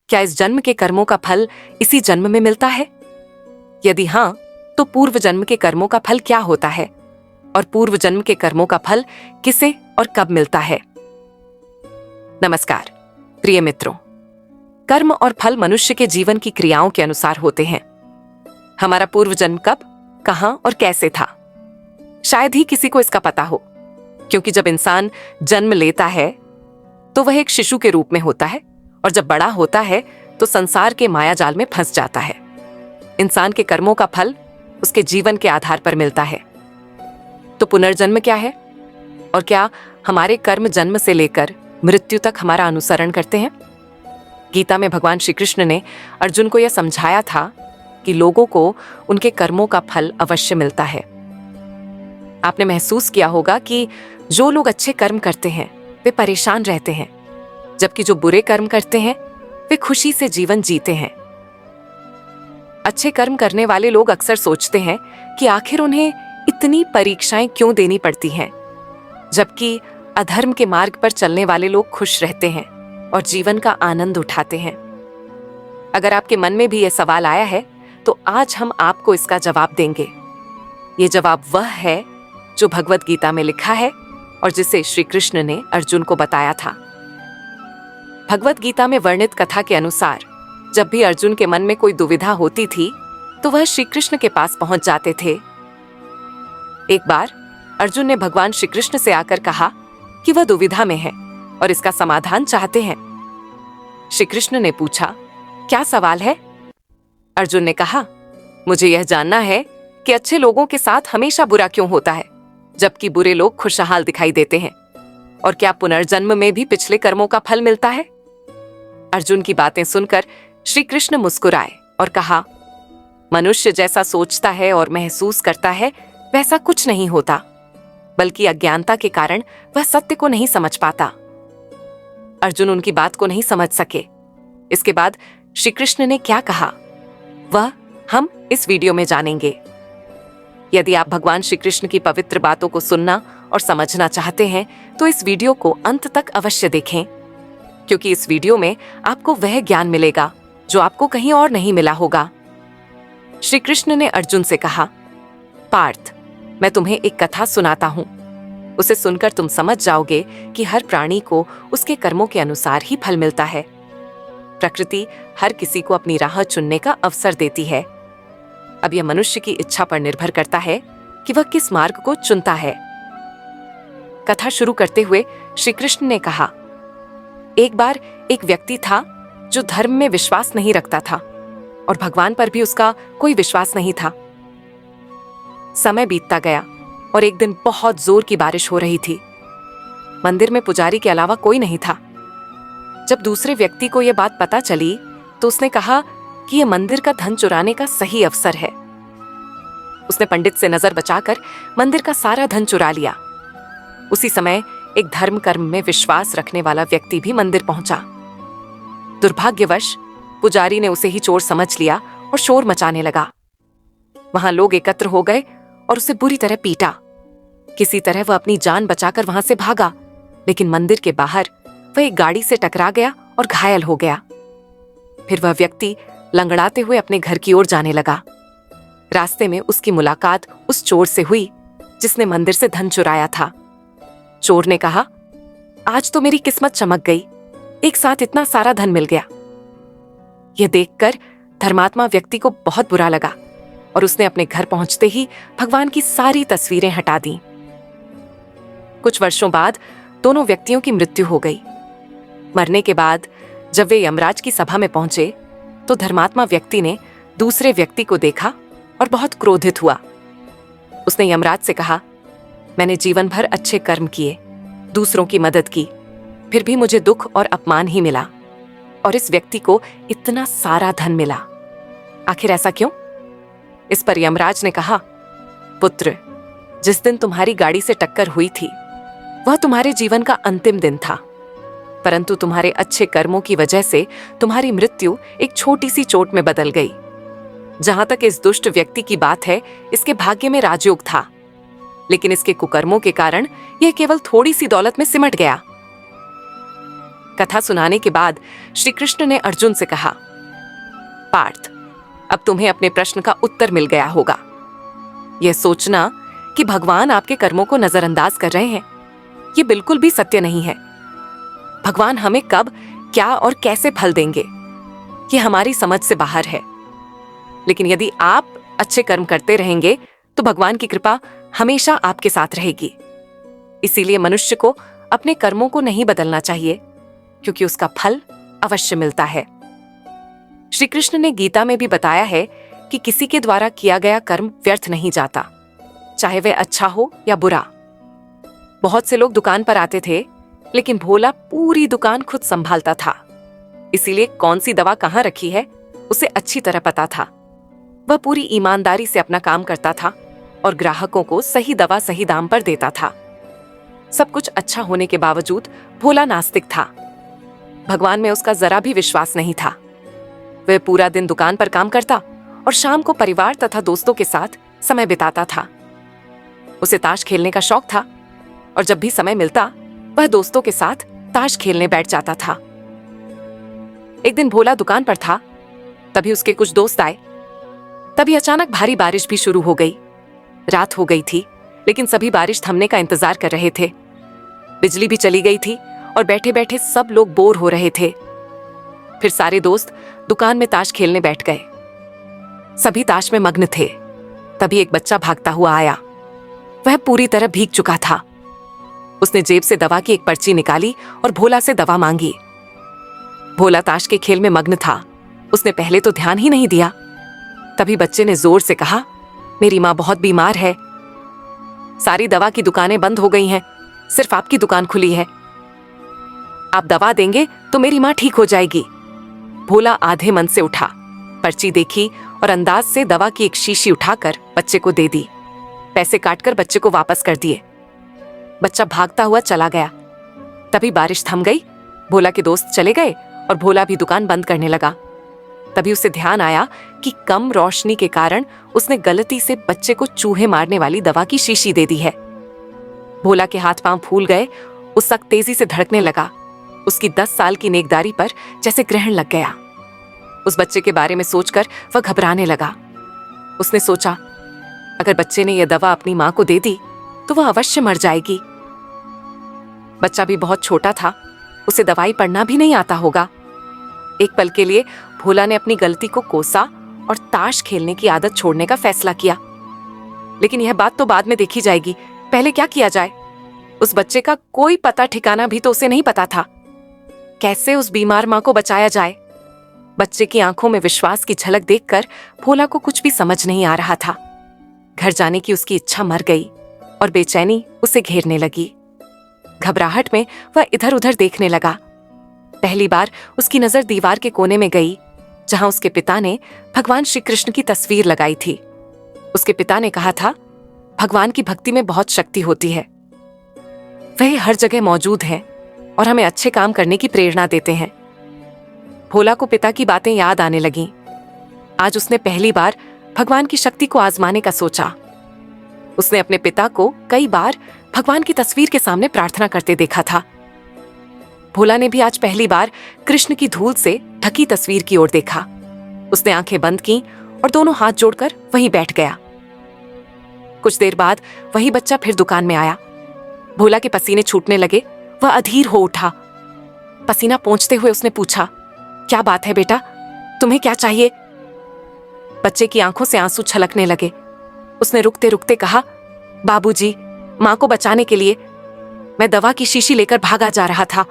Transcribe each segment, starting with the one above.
क्या इस जन्म के कर्मों का फल इसी जन्म में मिलता है? यदि हाँ, तो पूर्व जन्म के कर्मों का फल क्या होता है और पूर्व जन्म के कर्मों का फल किसे और कब मिलता है? नमस्कार प्रिय मित्रों, कर्म और फल मनुष्य के जीवन की क्रियाओं के अनुसार होते हैं। हमारा पूर्व जन्म कब, कहां और कैसे था, शायद ही किसी को इसका पता हो, क्योंकि जब इंसान जन्म लेता है तो वह एक शिशु के रूप में होता है और जब बड़ा होता है तो संसार के मायाजाल में फंस जाता है। इंसान के कर्मों का फल उसके जीवन के आधार पर मिलता है। तो पुनर्जन्म क्या है और क्या हमारे कर्म जन्म से लेकर मृत्यु तक हमारा अनुसरण करते हैं? गीता में भगवान श्री कृष्ण ने अर्जुन को यह समझाया था कि लोगों को उनके कर्मों का फल अवश्य मिलता है। आपने महसूस किया होगा कि जो लोग अच्छे कर्म करते हैं वे परेशान रहते हैं, जबकि जो बुरे कर्म करते हैं वे खुशी से जीवन जीते हैं। अच्छे कर्म करने वाले लोग अक्सर सोचते हैं कि आखिर उन्हें इतनी परीक्षाएं क्यों देनी पड़ती हैं, जबकि अधर्म के मार्ग पर चलने वाले लोग खुश रहते हैं और जीवन का आनंद उठाते हैं। अगर आपके मन में भी यह सवाल आया है तो आज हम आपको इसका जवाब देंगे। ये जवाब वह है जो भगवत गीता में लिखा है और जिसे श्री कृष्ण ने अर्जुन को बताया था। भगवत गीता में वर्णित कथा के अनुसार जब भी अर्जुन के मन में कोई दुविधा होती थी तो वह श्री कृष्ण के पास पहुंच जाते थे। एक बार अर्जुन ने भगवान श्री कृष्ण से आकर कहा कि वह दुविधा में है और इसका समाधान चाहते हैं। श्री कृष्ण ने पूछा, क्या सवाल है? अर्जुन ने कहा, मुझे यह जानना है कि अच्छे लोगों के साथ हमेशा बुरा क्यों होता है, जबकि बुरे लोग खुशहाल दिखाई देते हैं, और क्या पुनर्जन्म में भी पिछले कर्मों का फल मिलता है? अर्जुन की बातें सुनकर श्री कृष्ण मुस्कुराए और कहा, मनुष्य जैसा सोचता है और महसूस करता है वैसा कुछ नहीं होता, बल्कि अज्ञानता के कारण वह सत्य को नहीं समझ पाता। अर्जुन उनकी बात को नहीं समझ सके। इसके बाद श्री कृष्ण ने क्या कहा वह हम इस वीडियो में जानेंगे। यदि आप भगवान श्री कृष्ण की पवित्र बातों को सुनना और समझना चाहते हैं तो इस वीडियो को अंत तक अवश्य देखें, क्योंकि इस वीडियो में आपको वह ज्ञान मिलेगा जो आपको कहीं और नहीं मिला होगा। श्री कृष्ण ने अर्जुन से कहा, पार्थ, मैं तुम्हें एक कथा सुनाता हूं। उसे सुनकर तुम समझ जाओगे कि हर प्राणी को उसके कर्मों के अनुसार ही फल मिलता है। प्रकृति हर किसी को अपनी राह चुनने का अवसर देती है। अब यह मनुष्य की इच्छा पर निर्भर करता है कि वह किस मार्ग को चुनता है। कथा शुरू करते हुए श्री कृष्ण ने कहा, एक बार एक व्यक्ति था जो धर्म में विश्वास नहीं रखता था और भगवान पर भी उसका कोई विश्वास नहीं था। समय बीतता गया और एक दिन बहुत जोर की बारिश हो रही थी। मंदिर में पुजारी के अलावा कोई नहीं था। जब दूसरे व्यक्ति को यह बात पता चली तो उसने कहा कि यह मंदिर का धन चुराने का सही अवसर है। उसने पंडित से नजर बचाकर मंदिर का सारा धन चुरा लिया। उसी समय एक धर्म कर्म में विश्वास रखने वाला व्यक्ति भी मंदिर पहुंचा। दुर्भाग्यवश पुजारी ने उसे ही चोर समझ लिया और शोर मचाने लगा। वहां लोग एकत्र हो गए और उसे बुरी तरह पीटा। किसी तरह वह अपनी जान बचाकर वहां से भागा, लेकिन मंदिर के बाहर वह एक गाड़ी से टकरा गया और घायल हो गया। फिर वह व्यक्ति लंगड़ाते हुए अपने घर की ओर जाने लगा। रास्ते में उसकी मुलाकात उस चोर से हुई जिसने मंदिर से धन चुराया था। चोर ने कहा, आज तो मेरी किस्मत चमक गई, एक साथ इतना सारा धन मिल गया। यह देखकर धर्मात्मा व्यक्ति को बहुत बुरा लगा और उसने अपने घर पहुंचते ही भगवान की सारी तस्वीरें हटा दी। कुछ वर्षों बाद दोनों व्यक्तियों की मृत्यु हो गई। मरने के बाद जब वे यमराज की सभा में पहुंचे तो धर्मात्मा व्यक्ति ने दूसरे व्यक्ति को देखा और बहुत क्रोधित हुआ। उसने यमराज से कहा, मैंने जीवन भर अच्छे कर्म किए, दूसरों की मदद की, फिर भी मुझे दुख और अपमान ही मिला और इस व्यक्ति को इतना सारा धन मिला। आखिर ऐसा क्यों? इस पर यमराज ने कहा, पुत्र, जिस दिन तुम्हारी गाड़ी से टक्कर हुई थी वह तुम्हारे जीवन का अंतिम दिन था, परंतु तुम्हारे अच्छे कर्मों की वजह से तुम्हारी मृत्यु एक छोटी सी चोट में बदल गई। जहां तक इस दुष्ट व्यक्ति की बात है, इसके भाग्य में राजयोग था, लेकिन इसके कुकर्मों के कारण यह केवल थोड़ी सी दौलत में सिमट गया। कथा सुनाने के बाद श्री कृष्ण ने अर्जुन से कहा, पार्थ, अब तुम्हें अपने प्रश्न का उत्तर मिल गया होगा। यह सोचना कि भगवान आपके कर्मों को नजरअंदाज कर रहे हैं, यह बिल्कुल भी सत्य नहीं है। भगवान हमें कब, क्या और कैसे फल देंगे, यह हमारी समझ से बाहर है। लेकिन यदि आप अच्छे कर्म करते रहेंगे तो भगवान की कृपा हमेशा आपके साथ रहेगी। इसीलिए मनुष्य को अपने कर्मों को नहीं बदलना चाहिए, क्योंकि उसका फल अवश्य मिलता है। श्री कृष्ण ने गीता में भी बताया है कि किसी के द्वारा किया गया कर्म व्यर्थ नहीं जाता, चाहे वह अच्छा हो या बुरा। बहुत से लोग दुकान पर आते थे, लेकिन भोला पूरी दुकान खुद संभालता था। इसीलिए कौन सी दवा कहां रखी है उसे अच्छी तरह पता था। वह पूरी ईमानदारी से अपना काम करता था और ग्राहकों को सही दवा सही दाम पर देता था। सब कुछ अच्छा होने के बावजूद भोला नास्तिक था। भगवान में उसका जरा भी विश्वास नहीं था। वह पूरा दिन दुकान पर काम करता और शाम को परिवार तथा दोस्तों के साथ समय बिताता था। उसे ताश खेलने का शौक था और जब भी समय मिलता वह दोस्तों के साथ ताश खेलने बैठ जाता था। एक दिन भोला दुकान पर था, तभी उसके कुछ दोस्त आए। तभी अचानक भारी बारिश भी शुरू हो गई। रात हो गई थी, लेकिन सभी बारिश थमने का इंतजार कर रहे थे। बिजली भी चली गई थी और बैठे बैठे सब लोग बोर हो रहे थे। फिर सारे दोस्त दुकान में ताश खेलने बैठ गए। सभी ताश में मग्न थे। तभी एक बच्चा भागता हुआ आया। वह पूरी तरह भीग चुका था। उसने जेब से दवा की एक पर्ची निकाली और भोला से दवा मांगी। भोला ताश के खेल में मग्न था। उसने पहले तो ध्यान ही नहीं दिया। तभी बच्चे ने जोर से कहा, मेरी माँ बहुत बीमार है। सारी दवा की दुकानें बंद हो गई हैं, सिर्फ आपकी दुकान खुली है। आप दवा देंगे तो मेरी माँ ठीक हो जाएगी। भोला आधे मन से उठा, पर्ची देखी और अंदाज से दवा की एक शीशी उठाकर बच्चे को दे दी। पैसे काटकर बच्चे को वापस कर दिए। बच्चा भागता हुआ चला गया। तभी बारिश थम गई। भोला के दोस्त चले गए और भोला भी दुकान बंद करने लगा। तभी उसे ध्यान आया कि कम रोशनी के कारण उसने गलती से बच्चे को चूहे मारने वाली दवा की शीशी दे दी है। भोला के हाथ पांव फूल गए। उस वक्त तेजी से धड़कने लगा। उसकी 10 साल की नेकदारी पर जैसे ग्रहण लग गया। उस बच्चे के बारे में सोचकर वह घबराने लगा। उसने सोचा, अगर बच्चे ने यह दवा अपनी मां को दे दी तो वह अवश्य मर जाएगी। बच्चा भी बहुत छोटा था, उसे दवाई पढ़ना भी नहीं आता होगा। एक पल के लिए भोला ने अपनी गलती को कोसा और ताश खेलने की आदत छोड़ने का फैसला किया। लेकिन यह बात तो बाद में देखी जाएगी, पहले क्या किया जाए। उस बच्चे का कोई पता ठिकाना भी तो उसे नहीं पता था। कैसे उस बीमार मां को बचाया जाए। बच्चे की आंखों में विश्वास की झलक देखकर भोला को कुछ भी समझ नहीं आ रहा था। घर जाने की उसकी इच्छा मर गई और बेचैनी उसे घेरने लगी। घबराहट में वह इधर उधर देखने लगा। पहली बार उसकी नजर दीवार के कोने में गई, जहां उसके पिता ने भगवान श्री कृष्ण की तस्वीर लगाई थी। उसके पिता ने कहा था, भगवान की भक्ति में बहुत शक्ति होती है। वह हर जगह मौजूद है और हमें अच्छे काम करने की प्रेरणा देते हैं। भोला को पिता की बातें याद आने लगीं। आज उसने पहली बार भगवान की शक्ति को आजमाने का सोचा। उसने अपने पिता को कई बार भगवान की तस्वीर के सामने प्रार्थना करते देखा था। भोला ने भी आज पहली बार कृष्ण की धूल से ढकी तस्वीर की ओर देखा। उसने आंखें बंद की और दोनों हाथ जोड़कर वहीं बैठ गया। कुछ देर बाद वही बच्चा फिर दुकान में आया। भोला के पसीने छूटने लगे। वह अधीर हो उठा। पसीना पोंछते हुए उसने पूछा, क्या बात है बेटा, तुम्हें क्या चाहिए? बच्चे की आंखों से आंसू छलकने लगे। उसने रुकते रुकते कहा, बाबूजी, मां को बचाने के लिए मैं दवा की शीशी लेकर भागा जा रहा था।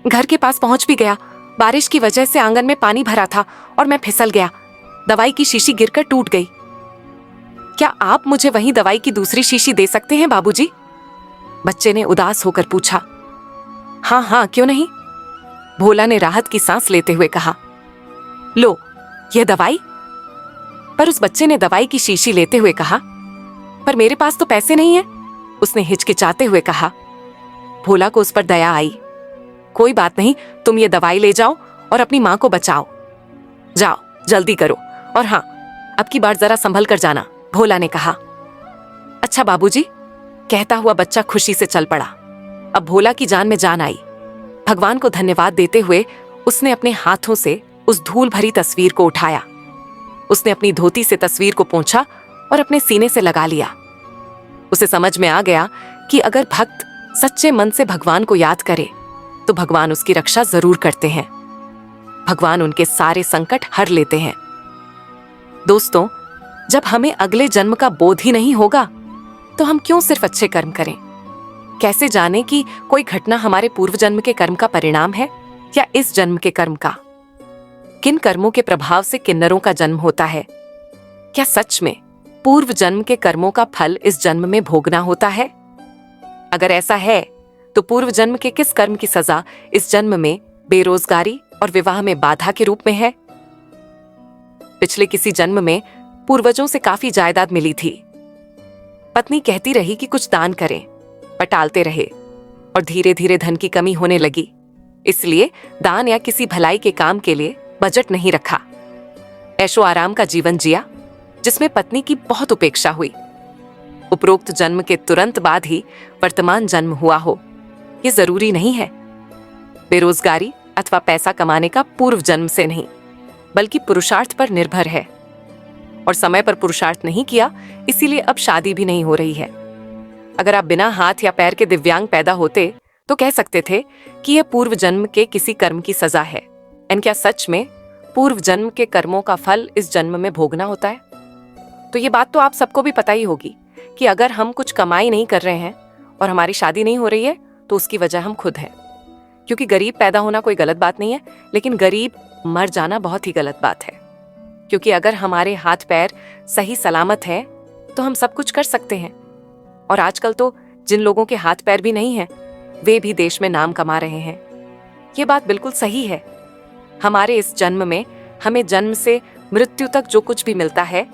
घर के पास पहुंच भी गया। बारिश की वजह से आंगन में पानी भरा था और मैं फिसल गया। दवाई की शीशी गिरकर टूट गई। क्या आप मुझे वहीं दवाई की दूसरी शीशी दे सकते हैं बाबूजी? बच्चे ने उदास होकर पूछा। हाँ हाँ, क्यों नहीं, भोला ने राहत की सांस लेते हुए कहा। लो, यह दवाई। पर उस बच्चे ने दवाई की शीशी लेते हुए कहा, पर मेरे पास तो पैसे नहीं है, उसने हिचकिचाते हुए कहा। भोला को उस पर दया आई। कोई बात नहीं, तुम ये दवाई ले जाओ और अपनी मां को बचाओ। जाओ, जल्दी करो, और हाँ, अब की बार जरा संभल कर जाना, भोला ने कहा। अच्छा बाबूजी, कहता हुआ बच्चा खुशी से चल पड़ा। अब भोला की जान में जान आई। भगवान को धन्यवाद देते हुए उसने अपने हाथों से उस धूल भरी तस्वीर को उठाया। उसने अपनी धोती से तस्वीर को पोंछा और अपने सीने से लगा लिया। उसे समझ में आ गया कि अगर भक्त सच्चे मन से भगवान को याद करे तो भगवान उसकी रक्षा जरूर करते हैं। भगवान उनके सारे संकट हर लेते हैं। दोस्तों, जब हमें अगले जन्म का बोध ही नहीं होगा तो हम क्यों सिर्फ अच्छे कर्म करें? कैसे जाने कि कोई घटना हमारे पूर्व जन्म के कर्म का परिणाम है या इस जन्म के कर्म का? किन कर्मों के प्रभाव से किन्नरों का जन्म होता है? क्या सच में पूर्व जन्म के कर्मों का फल इस जन्म में भोगना होता है? अगर ऐसा है तो पूर्व जन्म के किस कर्म की सजा इस जन्म में बेरोजगारी और विवाह में बाधा के रूप में है? पिछले किसी जन्म में पूर्वजों से काफी जायदाद मिली थी। पत्नी कहती रही कि कुछ दान करें, पर टालते रहे और धीरे धीरे धन की कमी होने लगी। इसलिए दान या किसी भलाई के काम के लिए बजट नहीं रखा। ऐशो आराम का जीवन जिया जिसमें पत्नी की बहुत उपेक्षा हुई। उपरोक्त जन्म के तुरंत बाद ही वर्तमान जन्म हुआ हो, ये जरूरी नहीं है। बेरोजगारी अथवा पैसा कमाने का पूर्व जन्म से नहीं, बल्कि पुरुषार्थ पर निर्भर है। और समय पर पुरुषार्थ नहीं किया, इसीलिए अब शादी भी नहीं हो रही है। अगर आप बिना हाथ या पैर के दिव्यांग पैदा होते तो कह सकते थे कि यह पूर्व जन्म के किसी कर्म की सजा है। एंड क्या सच में पूर्व जन्म के कर्मों का फल इस जन्म में भोगना होता है? तो ये बात तो आप सबको भी पता ही होगी कि अगर हम कुछ कमाई नहीं कर रहे हैं और हमारी शादी नहीं हो रही है तो उसकी वजह हम खुद हैं। क्योंकि गरीब पैदा होना कोई गलत बात नहीं है, लेकिन गरीब मर जाना बहुत ही गलत बात है। क्योंकि अगर हमारे हाथ पैर सही सलामत हैं तो हम सब कुछ कर सकते हैं। और आजकल तो जिन लोगों के हाथ पैर भी नहीं हैं, वे भी देश में नाम कमा रहे हैं। ये बात बिल्कुल सही है। हमारे इस जन्म में हमें जन्म से मृत्यु तक जो कुछ भी मिलता है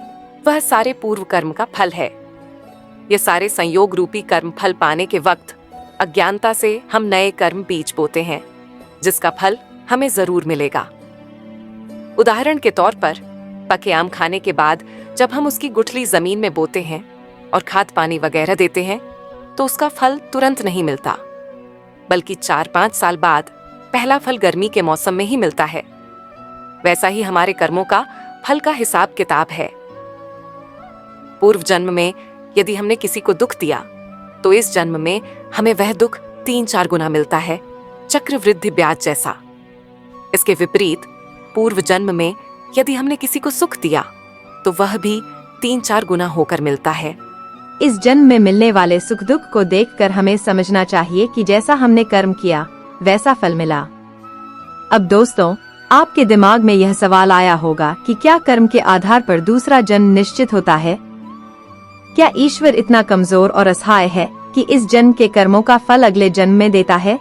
वह सारे पूर्व कर्म का फल है। ये सारे संयोग रूपी कर्म फल पाने के वक्त अज्ञानता से हम नए कर्म बीज बोते हैं, जिसका फल हमें जरूर मिलेगा। उदाहरण के तौर पर पके आम खाने के बाद जब हम उसकी गुठली जमीन में बोते हैं और खाद पानी वगैरह देते हैं तो उसका फल तुरंत नहीं मिलता, बल्कि 4-5 साल बाद पहला फल गर्मी के मौसम में ही मिलता है। वैसा ही हमारे कर्मों का फल का हिसाब किताब है। पूर्व जन्म में यदि हमने किसी को दुख दिया तो इस जन्म में हमें वह दुख 3-4 गुना मिलता है, चक्रवृद्धि ब्याज जैसा। इसके विपरीत पूर्व जन्म में यदि हमने किसी को सुख दिया तो वह भी 3-4 गुना होकर मिलता है। इस जन्म में मिलने वाले सुख दुख को देखकर हमें समझना चाहिए कि जैसा हमने कर्म किया वैसा फल मिला। अब दोस्तों, आपके दिमाग में यह सवाल आया होगा कि क्या कर्म के आधार पर दूसरा जन्म निश्चित होता है? क्या ईश्वर इतना कमजोर और असहाय है कि इस जन्म के कर्मों का फल अगले जन्म में देता है?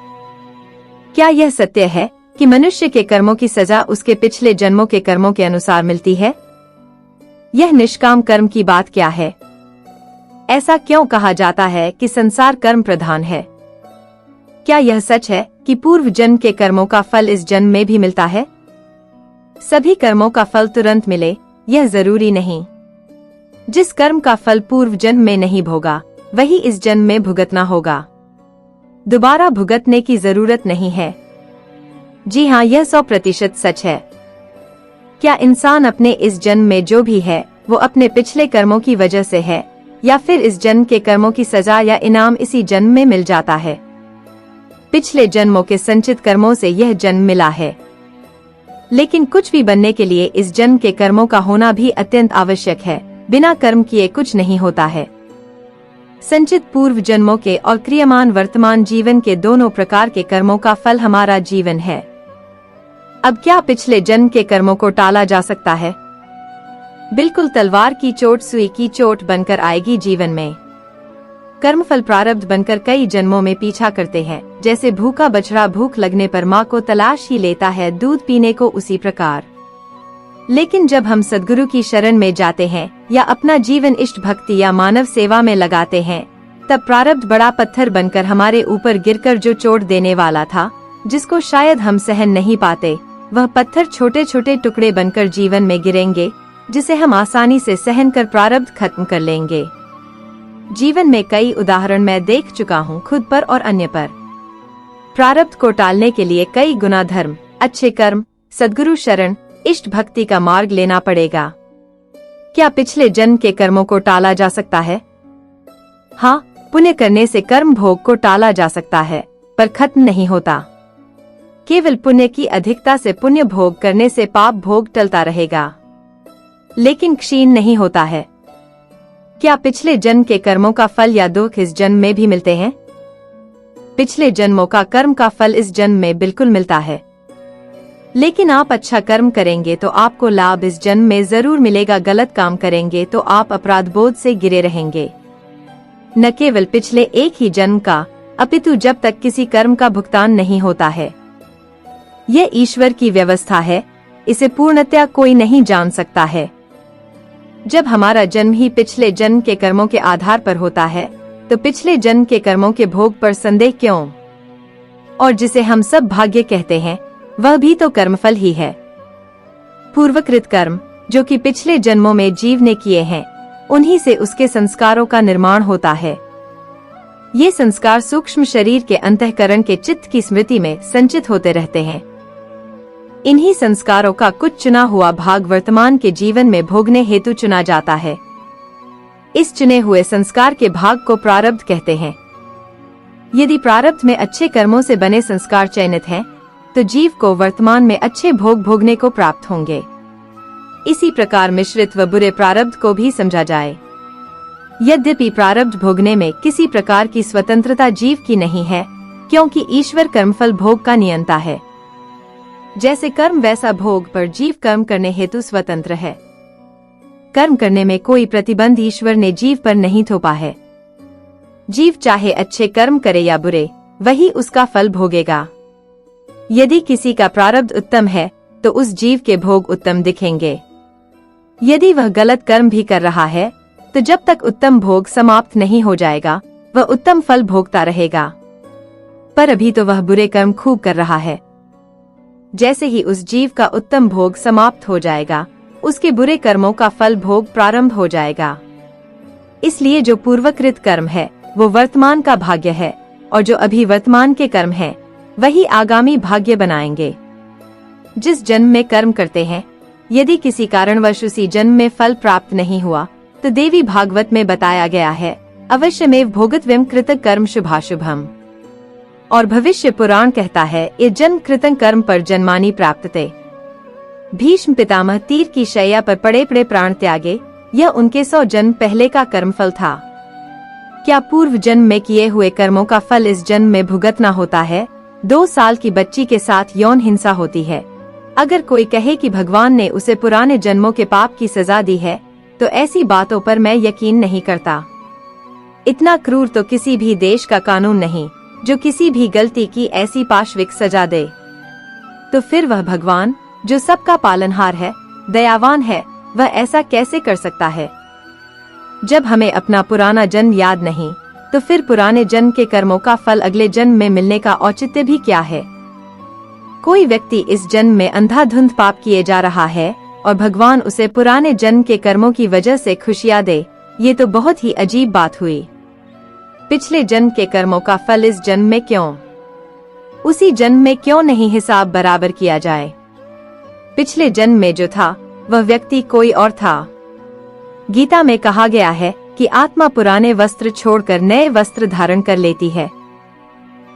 क्या यह सत्य है कि मनुष्य के कर्मों की सजा उसके पिछले जन्मों के कर्मों के अनुसार मिलती है? यह निष्काम कर्म की बात क्या है? ऐसा क्यों कहा जाता है कि संसार कर्म प्रधान है? क्या यह सच है कि पूर्व जन्म के कर्मों का फल इस जन्म में भी मिलता है? सभी कर्मों का फल तुरंत मिले यह जरूरी नहीं। जिस कर्म का फल पूर्व जन्म में नहीं भोगा वही इस जन्म में भुगतना होगा। दोबारा भुगतने की जरूरत नहीं है। जी हाँ, यह 100% सच है। क्या इंसान अपने इस जन्म में जो भी है वो अपने पिछले कर्मों की वजह से है, या फिर इस जन्म के कर्मों की सजा या इनाम इसी जन्म में मिल जाता है? पिछले जन्मों के संचित कर्मों से यह जन्म मिला है, लेकिन कुछ भी बनने के लिए इस जन्म के कर्मों का होना भी अत्यंत आवश्यक है। बिना कर्म किए कुछ नहीं होता है। संचित पूर्व जन्मों के और क्रियमान वर्तमान जीवन के दोनों प्रकार के कर्मों का फल हमारा जीवन है। अब क्या पिछले जन्म के कर्मों को टाला जा सकता है? बिल्कुल, तलवार की चोट सुई की चोट बनकर आएगी जीवन में। कर्मफल प्रारब्ध बनकर कई जन्मों में पीछा करते हैं। जैसे भूखा बछड़ा भूख लगने पर माँ को तलाश ही लेता है, दूध पीने को उसी प्रकार। लेकिन जब हम सद्गुरु की शरण में जाते हैं या अपना जीवन इष्ट भक्ति या मानव सेवा में लगाते हैं, तब प्रारब्ध बड़ा पत्थर बनकर हमारे ऊपर गिरकर जो चोट देने वाला था, जिसको शायद हम सहन नहीं पाते, वह पत्थर छोटे छोटे टुकड़े बनकर जीवन में गिरेंगे, जिसे हम आसानी से सहन कर प्रारब्ध खत्म कर लेंगे। जीवन में कई उदाहरण मैं देख चुका हूँ, खुद पर और अन्य पर। प्रारब्ध को टालने के लिए कई गुना धर्म, अच्छे कर्म, सद्गुरु शरण, इष्ट भक्ति का मार्ग लेना पड़ेगा। क्या पिछले जन्म के कर्मों को टाला जा सकता है? हाँ, पुण्य करने से कर्म भोग को टाला जा सकता है, पर खत्म नहीं होता। केवल पुण्य की अधिकता से पुण्य भोग करने से पाप भोग टलता रहेगा, लेकिन क्षीण नहीं होता है। क्या पिछले जन्म के कर्मों का फल या दुख इस जन्म में भी मिलते हैं? पिछले जन्मों का कर्म का फल इस जन्म में बिल्कुल मिलता है, लेकिन आप अच्छा कर्म करेंगे तो आपको लाभ इस जन्म में जरूर मिलेगा। गलत काम करेंगे तो आप अपराध बोध से घिरे रहेंगे। न केवल पिछले एक ही जन्म का, अपितु जब तक किसी कर्म का भुगतान नहीं होता है। यह ईश्वर की व्यवस्था है, इसे पूर्णतया कोई नहीं जान सकता है। जब हमारा जन्म ही पिछले जन्म के कर्मों के आधार पर होता है, तो पिछले जन्म के कर्मों के भोग पर संदेह क्यों? और जिसे हम सब भाग्य कहते हैं, वह भी तो कर्मफल ही है। पूर्वकृत कर्म जो कि पिछले जन्मों में जीव ने किए हैं, उन्हीं से उसके संस्कारों का निर्माण होता है। ये संस्कार सूक्ष्म शरीर के अंतःकरण के चित्त की स्मृति में संचित होते रहते हैं। इन्हीं संस्कारों का कुछ चुना हुआ भाग वर्तमान के जीवन में भोगने हेतु चुना जाता है। इस चुने हुए संस्कार के भाग को प्रारब्ध कहते हैं। यदि प्रारब्ध में अच्छे कर्मों से बने संस्कार चयनित हैं, तो जीव को वर्तमान में अच्छे भोग भोगने को प्राप्त होंगे। इसी प्रकार मिश्रित व बुरे प्रारब्ध को भी समझा जाए। यद्यपि प्रारब्ध भोगने में किसी प्रकार की स्वतंत्रता जीव की नहीं है, क्योंकि ईश्वर कर्मफल भोग का नियंता है। जैसे कर्म वैसा भोग, पर जीव कर्म करने हेतु स्वतंत्र है। कर्म करने में कोई प्रतिबंध ईश्वर ने जीव पर नहीं थोपा है। जीव चाहे अच्छे कर्म करे या बुरे, वही उसका फल भोगेगा। यदि किसी का प्रारब्ध उत्तम है, तो उस जीव के भोग उत्तम दिखेंगे। यदि वह गलत कर्म भी कर रहा है, तो जब तक उत्तम भोग समाप्त नहीं हो जाएगा, वह उत्तम फल भोगता रहेगा। पर अभी तो वह बुरे कर्म खूब कर रहा है। जैसे ही उस जीव का उत्तम भोग समाप्त हो जाएगा, उसके बुरे कर्मों का फल भोग प्रारंभ हो जाएगा। इसलिए जो पूर्वकृत कर्म है, वो वर्तमान का भाग्य है, और जो अभी वर्तमान के कर्म है, वही आगामी भाग्य बनाएंगे। जिस जन्म में कर्म करते हैं, यदि किसी कारणवश उसी जन्म में फल प्राप्त नहीं हुआ, तो देवी भागवत में बताया गया है, अवश्यमेव भोगत्वं कृत कर्म शुभाशुभम। और भविष्य पुराण कहता है, ये जन्म कृतं कर्म पर जन्मानी प्राप्तते। भीष्म पितामह तीर की शैया पर पड़े पड़े प्राण त्यागे, यह उनके 100 जन्म पहले का कर्मफल था। क्या पूर्व जन्म में किए हुए कर्मों का फल इस जन्म में भुगतना होता है? 2 साल की बच्ची के साथ यौन हिंसा होती है। अगर कोई कहे कि भगवान ने उसे पुराने जन्मों के पाप की सजा दी है, तो ऐसी बातों पर मैं यकीन नहीं करता। इतना क्रूर तो किसी भी देश का कानून नहीं, जो किसी भी गलती की ऐसी पाशविक सजा दे। तो फिर वह भगवान, जो सबका पालनहार है, दयावान है, वह ऐसा कैसे कर सकता है? जब हमें अपना पुराना जन्म याद नहीं, तो फिर पुराने जन्म के कर्मों का फल अगले जन्म में मिलने का औचित्य भी क्या है? कोई व्यक्ति इस जन्म में अंधाधुंध पाप किए जा रहा है, और भगवान उसे पुराने जन्म के कर्मों की वजह से खुशियां दे, ये तो बहुत ही अजीब बात हुई। पिछले जन्म के कर्मों का फल इस जन्म में क्यों? उसी जन्म में क्यों नहीं हिसाब बराबर किया जाए? पिछले जन्म में जो था, वह व्यक्ति कोई और था। गीता में कहा गया है कि आत्मा पुराने वस्त्र छोड़कर नए वस्त्र धारण कर लेती है।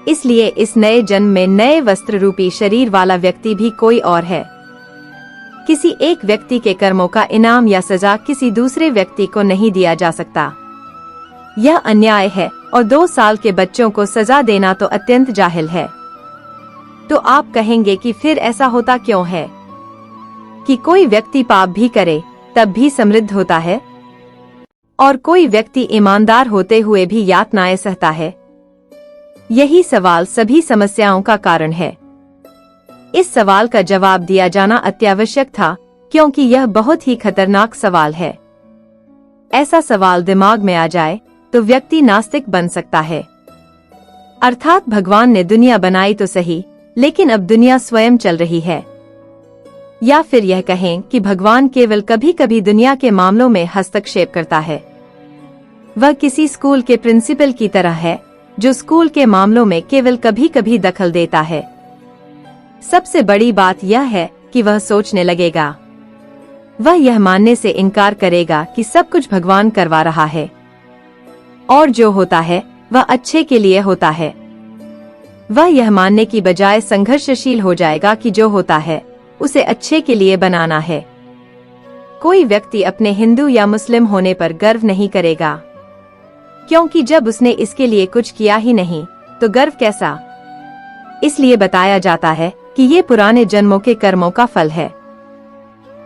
इसलिए इस नए जन्म में नए वस्त्र रूपी शरीर वाला व्यक्ति भी कोई और है। किसी एक व्यक्ति के कर्मों का इनाम या सजा किसी दूसरे व्यक्ति को नहीं दिया जा सकता। यह अन्याय है, और 2 साल के बच्चों को सजा देना तो अत्यंत जाहिल है। तो आप कहेंगे कि फिर ऐसा होता क्यों है कि कोई व्यक्ति पाप भी करे तब भी समृद्ध होता है, और कोई व्यक्ति ईमानदार होते हुए भी यातनाएं सहता है? यही सवाल सभी समस्याओं का कारण है। इस सवाल का जवाब दिया जाना अत्यावश्यक था, क्योंकि यह बहुत ही खतरनाक सवाल है। ऐसा सवाल दिमाग में आ जाए तो व्यक्ति नास्तिक बन सकता है। अर्थात भगवान ने दुनिया बनाई तो सही, लेकिन अब दुनिया स्वयं चल रही है। या फिर यह कहें कि भगवान केवल कभी कभी दुनिया के मामलों में हस्तक्षेप करता है। वह किसी स्कूल के प्रिंसिपल की तरह है, जो स्कूल के मामलों में केवल कभी कभी दखल देता है। सबसे बड़ी बात यह है कि वह सोचने लगेगा, वह यह मानने से इनकार करेगा कि सब कुछ भगवान करवा रहा है और जो होता है वह अच्छे के लिए होता है। वह यह मानने की बजाय संघर्षशील हो जाएगा कि जो होता है उसे अच्छे के लिए बनाना है। कोई व्यक्ति अपने हिंदू या मुस्लिम होने पर गर्व नहीं करेगा, क्योंकि जब उसने इसके लिए कुछ किया ही नहीं तो गर्व कैसा। इसलिए बताया जाता है कि ये पुराने जन्मों के कर्मों का फल है।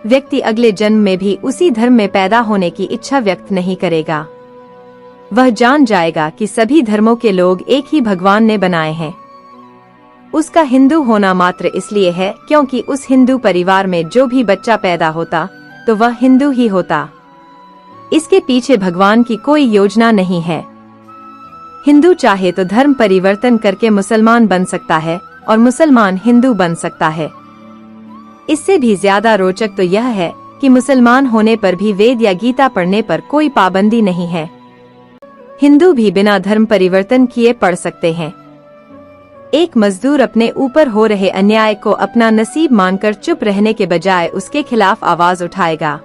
व्यक्ति अगले जन्म में भी उसी धर्म में पैदा होने की इच्छा व्यक्त नहीं करेगा। वह जान जाएगा कि सभी धर्मों के लोग एक ही भगवान ने बनाए हैं। उसका हिंदू होना मात्र इसलिए है क्योंकि उस हिंदू परिवार में जो भी बच्चा पैदा होता तो वह हिंदू ही होता। इसके पीछे भगवान की कोई योजना नहीं है। हिंदू चाहे तो धर्म परिवर्तन करके मुसलमान बन सकता है और मुसलमान हिंदू बन सकता है। इससे भी ज्यादा रोचक तो यह है कि मुसलमान होने पर भी वेद या गीता पढ़ने पर कोई पाबंदी नहीं है। हिंदू भी बिना धर्म परिवर्तन किए पढ़ सकते हैं। एक मजदूर अपने ऊपर हो रहे अन्याय को अपना नसीब मानकर चुप रहने के बजाय उसके खिलाफ आवाज उठाएगा।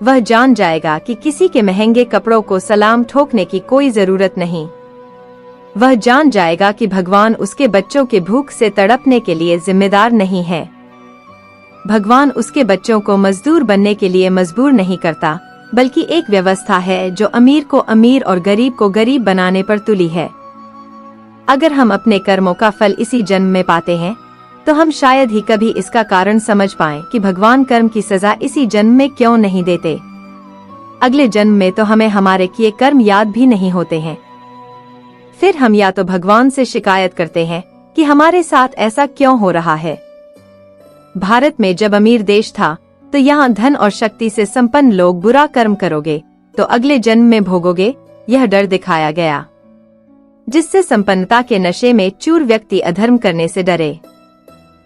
वह जान जाएगा कि किसी के महंगे कपड़ों को सलाम ठोकने की कोई जरूरत नहीं। वह जान जाएगा कि भगवान उसके बच्चों के भूख से तड़पने के लिए जिम्मेदार नहीं है। भगवान उसके बच्चों को मजदूर बनने के लिए मजबूर नहीं करता, बल्कि एक व्यवस्था है जो अमीर को अमीर और गरीब को गरीब बनाने पर तुली है। अगर हम अपने कर्मों का फल इसी जन्म में पाते हैं तो हम शायद ही कभी इसका कारण समझ पाएं कि भगवान कर्म की सजा इसी जन्म में क्यों नहीं देते। अगले जन्म में तो हमें हमारे किए कर्म याद भी नहीं होते हैं। फिर हम या तो भगवान से शिकायत करते हैं कि हमारे साथ ऐसा क्यों हो रहा है। भारत में जब अमीर देश था तो यहाँ धन और शक्ति से संपन्न लोग बुरा कर्म करोगे तो अगले जन्म में भोगोगे, यह डर दिखाया गया, जिससे संपन्नता के नशे में चूर व्यक्ति अधर्म करने से डरे।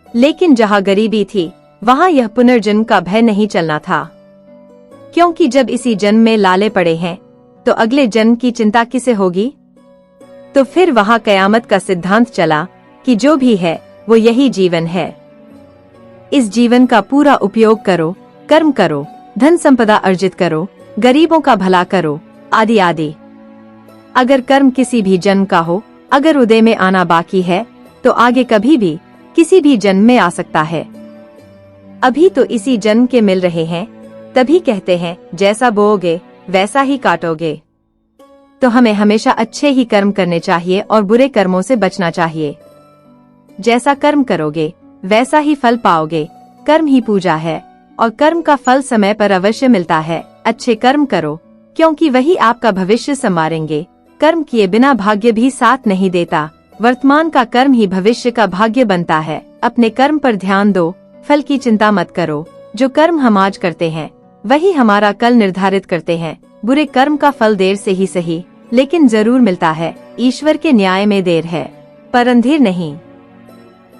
लेकिन जहाँ गरीबी थी वहाँ यह पुनर्जन्म का भय नहीं चलना था, क्योंकि जब इसी जन्म में लाले पड़े हैं तो अगले जन्म की चिंता किसे होगी। तो फिर वहाँ कयामत का सिद्धांत चला कि जो भी है वो यही जीवन है। इस जीवन का पूरा उपयोग करो, कर्म करो, धन संपदा अर्जित करो, गरीबों का भला करो, आदि आदि। अगर कर्म किसी भी जन्म का हो, अगर उदय में आना बाकी है तो आगे कभी भी किसी भी जन्म में आ सकता है। अभी तो इसी जन्म के मिल रहे हैं, तभी कहते हैं जैसा बोओगे वैसा ही काटोगे। तो हमें हमेशा अच्छे ही कर्म करने चाहिए और बुरे कर्मों से बचना चाहिए। जैसा कर्म करोगे वैसा ही फल पाओगे। कर्म ही पूजा है और कर्म का फल समय पर अवश्य मिलता है। अच्छे कर्म करो, क्योंकि वही आपका भविष्य संवारेंगे। कर्म किए बिना भाग्य भी साथ नहीं देता। वर्तमान का कर्म ही भविष्य का भाग्य बनता है। अपने कर्म पर ध्यान दो, फल की चिंता मत करो। जो कर्म हम आज करते हैं वही हमारा कल निर्धारित करते हैं। बुरे कर्म का फल देर से ही सही, लेकिन जरूर मिलता है। ईश्वर के न्याय में देर है पर अंधेर नहीं।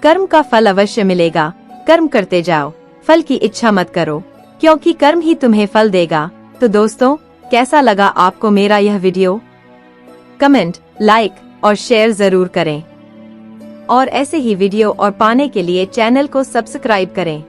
कर्म का फल अवश्य मिलेगा। कर्म करते जाओ, फल की इच्छा मत करो, क्योंकि कर्म ही तुम्हें फल देगा। तो दोस्तों, कैसा लगा आपको मेरा यह वीडियो? कमेंट, लाइक और शेयर जरूर करें और ऐसे ही वीडियो और पाने के लिए चैनल को सब्सक्राइब करें।